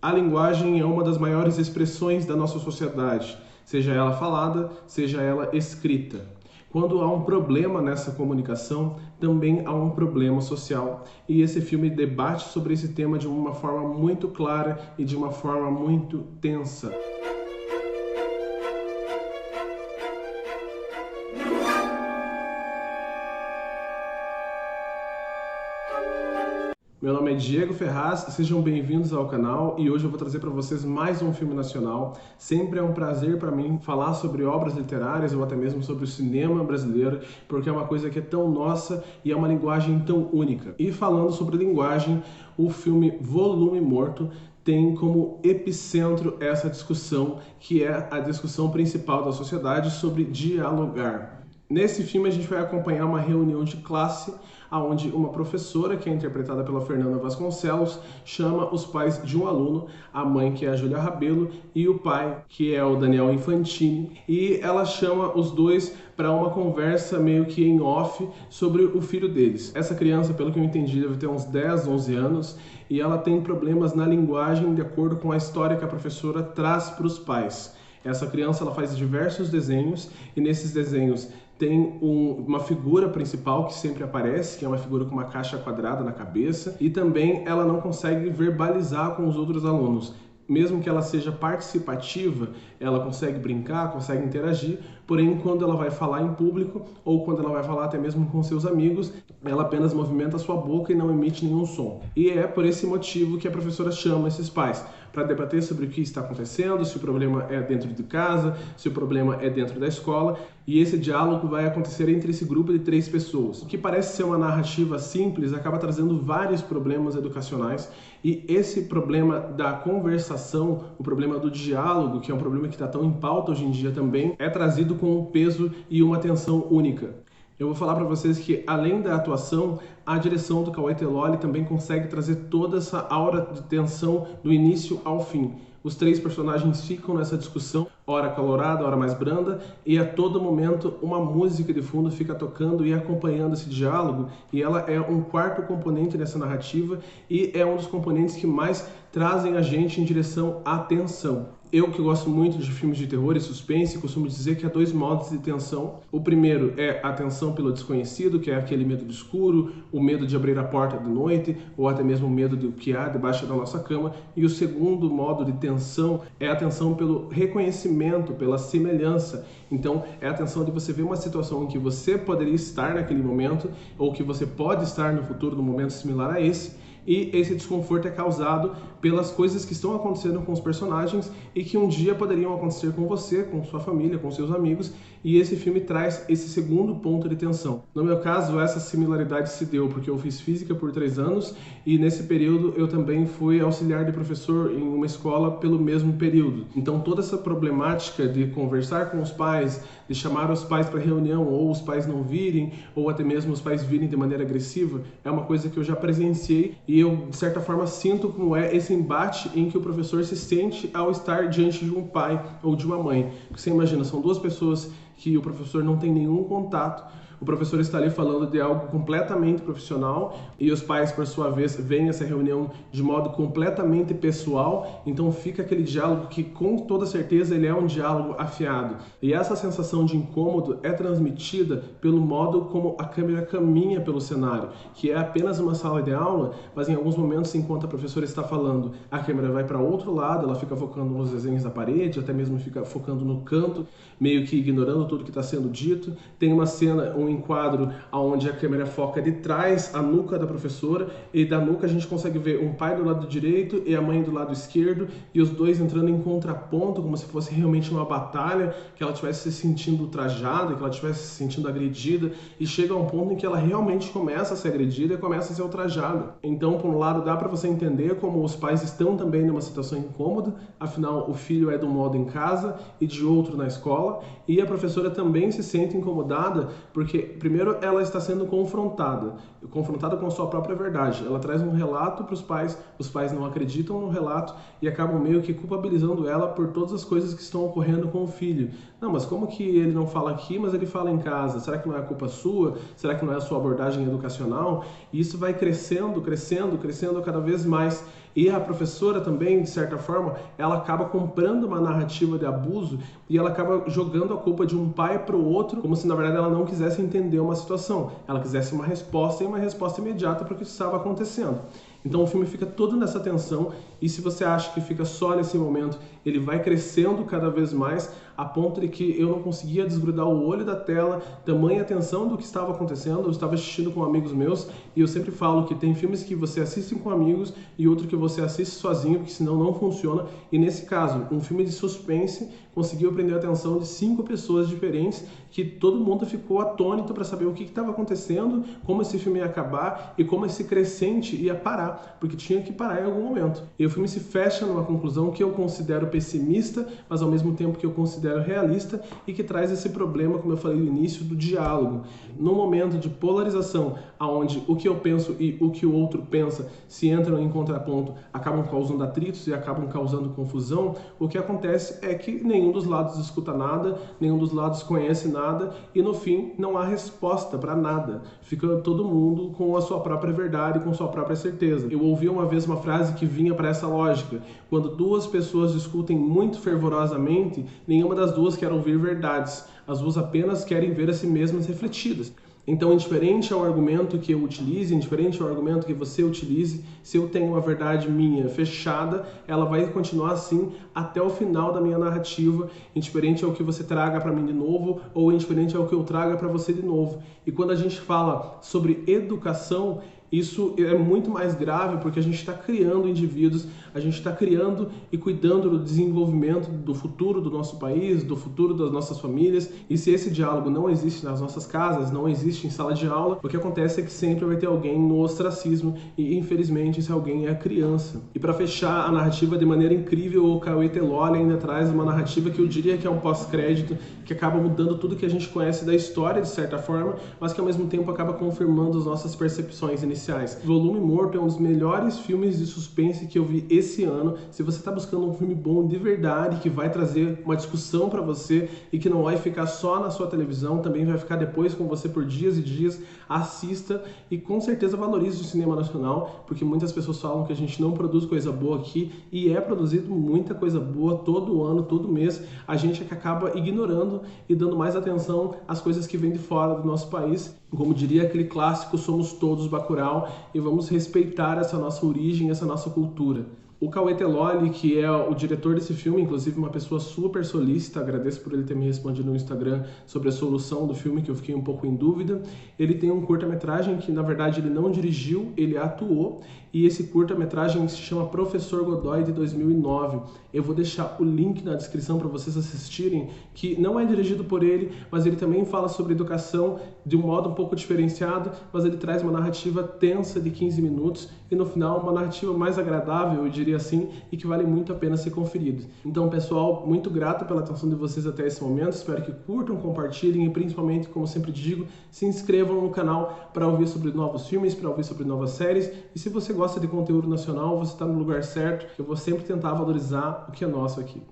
A linguagem é uma das maiores expressões da nossa sociedade, seja ela falada, seja ela escrita. Quando há um problema nessa comunicação, também há um problema social. E esse filme debate sobre esse tema de uma forma muito clara e de uma forma muito tensa. Meu nome é Diego Ferraz, sejam bem-vindos ao canal e hoje eu vou trazer para vocês mais um filme nacional. Sempre é um prazer para mim falar sobre obras literárias ou até mesmo sobre o cinema brasileiro, porque é uma coisa que é tão nossa e é uma linguagem tão única. E falando sobre linguagem, o filme Volume Morto tem como epicentro essa discussão, que é a discussão principal da sociedade sobre dialogar. Nesse filme a gente vai acompanhar uma reunião de classe, onde uma professora, que é interpretada pela Fernanda Vasconcelos, chama os pais de um aluno, a mãe, que é a Júlia Rabelo, e o pai, que é o Daniel Infantini, e ela chama os dois para uma conversa meio que em off sobre o filho deles. Essa criança, pelo que eu entendi, deve ter uns 10, 11 anos, e ela tem problemas na linguagem de acordo com a história que a professora traz para os pais. Essa criança ela faz diversos desenhos e nesses desenhos tem uma figura principal que sempre aparece, que é uma figura com uma caixa quadrada na cabeça, e também ela não consegue verbalizar com os outros alunos. Mesmo que ela seja participativa, ela consegue brincar, consegue interagir, porém quando ela vai falar em público ou quando ela vai falar até mesmo com seus amigos, ela apenas movimenta a sua boca e não emite nenhum som. E é por esse motivo que a professora chama esses pais, para debater sobre o que está acontecendo, se o problema é dentro de casa, se o problema é dentro da escola, e esse diálogo vai acontecer entre esse grupo de 3 pessoas. O que parece ser uma narrativa simples acaba trazendo vários problemas educacionais, e esse problema da conversação, o problema do diálogo, que é um problema que está tão em pauta hoje em dia também, é trazido com um peso e uma atenção única. Eu vou falar para vocês que, além da atuação, a direção do Cauê Teloli também consegue trazer toda essa aura de tensão do início ao fim. Os 3 personagens ficam nessa discussão, hora calorada, hora mais branda, e a todo momento uma música de fundo fica tocando e acompanhando esse diálogo, e ela é um quarto componente dessa narrativa e é um dos componentes que mais trazem a gente em direção à tensão. Eu, que gosto muito de filmes de terror e suspense, costumo dizer que há 2 modos de tensão. O primeiro é a tensão pelo desconhecido, que é aquele medo do escuro, o medo de abrir a porta de noite, ou até mesmo o medo do que há debaixo da nossa cama. E o segundo modo de tensão é a tensão pelo reconhecimento, pela semelhança. Então, é a tensão de você ver uma situação em que você poderia estar naquele momento, ou que você pode estar no futuro num momento similar a esse, e esse desconforto é causado pelas coisas que estão acontecendo com os personagens e que um dia poderiam acontecer com você, com sua família, com seus amigos, e esse filme traz esse segundo ponto de tensão. No meu caso, essa similaridade se deu porque eu fiz física por 3 anos e nesse período eu também fui auxiliar de professor em uma escola pelo mesmo período. Então toda essa problemática de conversar com os pais, de chamar os pais para reunião ou os pais não virem, ou até mesmo os pais virem de maneira agressiva, é uma coisa que eu já presenciei e eu, de certa forma, sinto como é esse embate em que o professor se sente ao estar diante de um pai ou de uma mãe. Você imagina, são 2 pessoas que o professor não tem nenhum contato, o professor está ali falando de algo completamente profissional e os pais, por sua vez, veem essa reunião de modo completamente pessoal, então fica aquele diálogo que, com toda certeza, ele é um diálogo afiado. E essa sensação de incômodo é transmitida pelo modo como a câmera caminha pelo cenário, que é apenas uma sala de aula, mas em alguns momentos, enquanto a professora está falando, a câmera vai para outro lado, ela fica focando nos desenhos da parede, até mesmo fica focando no canto, meio que ignorando tudo que está sendo dito. Tem uma cena, um enquadro onde a câmera foca de trás a nuca da professora e da nuca a gente consegue ver um pai do lado direito e a mãe do lado esquerdo e os dois entrando em contraponto como se fosse realmente uma batalha, que ela estivesse se sentindo ultrajada, que ela estivesse se sentindo agredida e chega a um ponto em que ela realmente começa a ser agredida e começa a ser ultrajada. Então, por um lado, dá para você entender como os pais estão também numa situação incômoda, afinal o filho é de um modo em casa e de outro na escola, e a professora também se sente incomodada porque primeiro ela está sendo confrontada com sua própria verdade. Ela traz um relato para os pais não acreditam no relato e acabam meio que culpabilizando ela por todas as coisas que estão ocorrendo com o filho. Não, mas como que ele não fala aqui, mas ele fala em casa? Será que não é culpa sua? Será que não é a sua abordagem educacional? E isso vai crescendo cada vez mais. E a professora também, de certa forma, ela acaba comprando uma narrativa de abuso e ela acaba jogando a culpa de um pai para o outro, como se na verdade ela não quisesse entender uma situação, ela quisesse uma resposta e uma resposta imediata para o que estava acontecendo. Então o filme fica todo nessa tensão, e se você acha que fica só nesse momento, ele vai crescendo cada vez mais, a ponto de que eu não conseguia desgrudar o olho da tela, tamanha atenção do que estava acontecendo. Eu estava assistindo com amigos meus, e eu sempre falo que tem filmes que você assiste com amigos e outro que você assiste sozinho, porque senão não funciona. E nesse caso, um filme de suspense conseguiu prender a atenção de 5 pessoas diferentes, que todo mundo ficou atônito para saber o que estava acontecendo, como esse filme ia acabar e como esse crescente ia parar, porque tinha que parar em algum momento. E o filme se fecha numa conclusão que eu considero pessimista, mas ao mesmo tempo que eu considero realista, e que traz esse problema, como eu falei no início, do diálogo. No momento de polarização, onde o que eu penso e o que o outro pensa se entram em contraponto, acabam causando atritos e acabam causando confusão, o que acontece é que nenhum dos lados escuta nada, nenhum dos lados conhece nada, e no fim não há resposta para nada. Fica todo mundo com a sua própria verdade, com sua própria certeza. Eu ouvi uma vez uma frase que vinha para essa lógica: quando duas pessoas discutem muito fervorosamente, nenhuma das duas quer ouvir verdades, as duas apenas querem ver a si mesmas refletidas. Então, indiferente ao argumento que eu utilize, indiferente ao argumento que você utilize, se eu tenho uma verdade minha fechada, ela vai continuar assim até o final da minha narrativa, indiferente ao que você traga para mim de novo, ou indiferente ao que eu traga para você de novo. E quando a gente fala sobre educação, isso é muito mais grave, porque a gente está criando indivíduos, a gente está criando e cuidando do desenvolvimento do futuro do nosso país, do futuro das nossas famílias. E se esse diálogo não existe nas nossas casas, não existe em sala de aula, o que acontece é que sempre vai ter alguém no ostracismo, e infelizmente esse alguém é a criança. E para fechar a narrativa de maneira incrível, o Cauê Teloli ainda traz uma narrativa que eu diria que é um pós-crédito, que acaba mudando tudo que a gente conhece da história de certa forma, mas que ao mesmo tempo acaba confirmando as nossas percepções iniciais. Volume Morto é um dos melhores filmes de suspense que eu vi esse ano. Se você está buscando um filme bom de verdade, que vai trazer uma discussão para você e que não vai ficar só na sua televisão, também vai ficar depois com você por dias e dias, assista e com certeza valorize o cinema nacional, porque muitas pessoas falam que a gente não produz coisa boa aqui, e é produzido muita coisa boa todo ano, todo mês. A gente é que acaba ignorando e dando mais atenção às coisas que vêm de fora do nosso país. Como diria aquele clássico, somos todos Bacurau, e vamos respeitar essa nossa origem, essa nossa cultura. O Cauê Teloli, que é o diretor desse filme, inclusive uma pessoa super solícita, agradeço por ele ter me respondido no Instagram sobre a solução do filme, que eu fiquei um pouco em dúvida. Ele tem um curta-metragem que, na verdade, ele não dirigiu, ele atuou, e esse curta-metragem se chama Professor Godoy, de 2009. Eu vou deixar o link na descrição para vocês assistirem, que não é dirigido por ele, mas ele também fala sobre educação de um modo um pouco diferenciado, mas ele traz uma narrativa tensa de 15 minutos, e no final uma narrativa mais agradável, eu diria assim, e que vale muito a pena ser conferido. Então, pessoal, muito grato pela atenção de vocês até esse momento, espero que curtam, compartilhem e principalmente, como sempre digo, se inscrevam no canal para ouvir sobre novos filmes, para ouvir sobre novas séries, e se você gosta de conteúdo nacional, você está no lugar certo. Eu vou sempre tentar valorizar o que é nosso aqui.